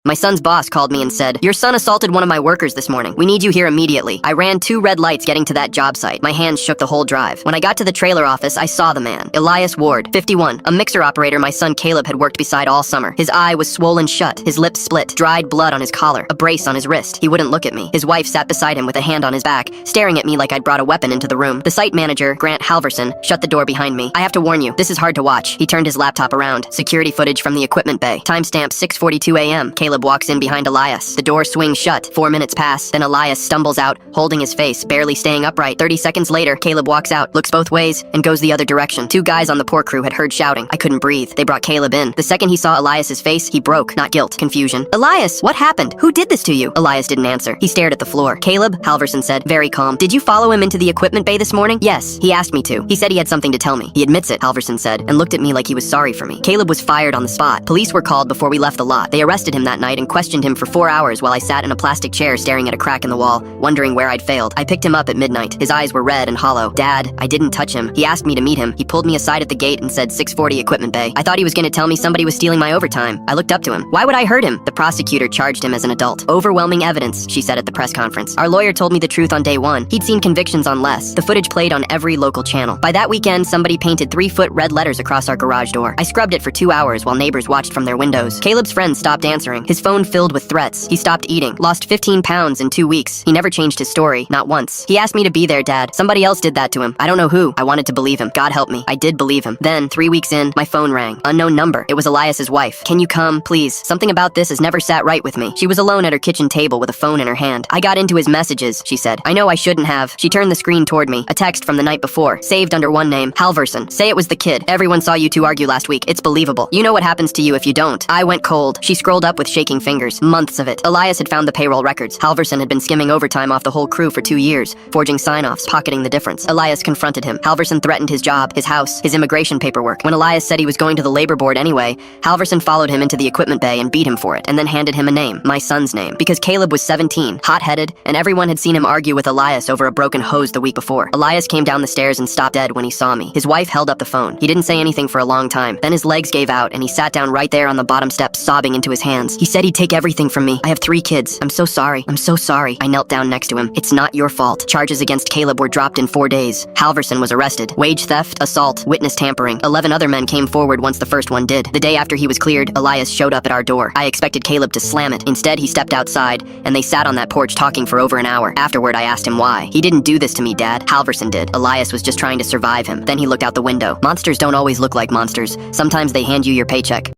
My son's boss called me and said, "Your son assaulted one of my workers this morning. We need you here immediately." I ran 2 red lights getting to that job site. My hands shook the whole drive. When I got to the trailer office, I saw the man. Elias Ward, 51, a mixer operator my son Caleb had worked beside all summer. His eye was swollen shut, his lips split, dried blood on his collar, a brace on his wrist. He wouldn't look at me. His wife sat beside him with a hand on his back, staring at me like I'd brought a weapon into the room. The site manager, Grant Halverson, shut the door behind me. "I have to warn you, this is hard to watch." He turned his laptop around. Security footage from the equipment bay. Timestamp 6:42 a.m. Caleb walks in behind Elias. The door swings shut. 4 minutes pass. Then Elias stumbles out, holding his face, barely staying upright. 30 seconds later, Caleb walks out, looks both ways, and goes the other direction. 2 guys on the port crew had heard shouting. I couldn't breathe. They brought Caleb in. The second he saw Elias's face, he broke. Not guilt, confusion. "Elias, what happened? Who did this to you?" Elias didn't answer. He stared at the floor. "Caleb," Halverson said, very calm, "did you follow him into the equipment bay this morning?" "Yes, he asked me to. He said he had something to tell me." "He admits it," Halverson said, and looked at me like he was sorry for me. Caleb was fired on the spot. Police were called before we left the lot. They arrested him that night and questioned him for 4 hours while I sat in a plastic chair staring at a crack in the wall, wondering where I'd failed. I picked him up at midnight. His eyes were red and hollow. "Dad, I didn't touch him." He asked me to meet him. He pulled me aside at the gate and said 640 equipment bay. I thought he was going to tell me somebody was stealing my overtime. I looked up to him. "Why would I hurt him?" The prosecutor charged him as an adult. "Overwhelming evidence," she said at the press conference. "Our lawyer told me the truth on day 1. He'd seen convictions on less." The footage played on every local channel. By that weekend, somebody painted 3-foot red letters across our garage door. I scrubbed it for 2 hours while neighbors watched from their windows. Caleb's friends stopped answering. His phone filled with threats. He stopped eating. Lost 15 pounds in 2 weeks. He never changed his story, not once. He asked me to be there, Dad. Somebody else did that to him. I don't know who. I wanted to believe him. God help me. I did believe him. Then, 3 weeks in, my phone rang. Unknown number. It was Elias's wife. "Can you come, please? Something about this has never sat right with me." She was alone at her kitchen table with a phone in her hand. "I got into his messages," she said. "I know I shouldn't have." She turned the screen toward me. A text from the night before, saved under one name, Halverson. "Say it was the kid. Everyone saw you 2 argue last week. It's believable. You know what happens to you if you don't." I went cold. She scrolled up with shaking fingers. Months of it. Elias had found the payroll records. Halverson had been skimming overtime off the whole crew for 2 years, forging sign-offs, pocketing the difference. Elias confronted him. Halverson threatened his job, his house, his immigration paperwork. When Elias said he was going to the labor board anyway, Halverson followed him into the equipment bay and beat him for it, and then handed him a name, my son's name, because Caleb was 17, hot-headed, and everyone had seen him argue with Elias over a broken hose the week before. Elias came down the stairs and stopped dead when he saw me. His wife held up the phone. He didn't say anything for a long time. Then his legs gave out, and he sat down right there on the bottom step, sobbing into his hands. He said he'd take everything from me. "I have 3 kids. I'm so sorry. I'm so sorry." I knelt down next to him. "It's not your fault." Charges against Caleb were dropped in 4 days. Halverson was arrested. Wage theft, assault, witness tampering. 11 other men came forward once the first one did. The day after he was cleared, Elias showed up at our door. I expected Caleb to slam it. Instead, he stepped outside, and they sat on that porch talking for over an hour. Afterward, I asked him why. "He didn't do this to me, Dad. Halverson did. Elias was just trying to survive him." Then he looked out the window. Monsters don't always look like monsters. Sometimes they hand you your paycheck.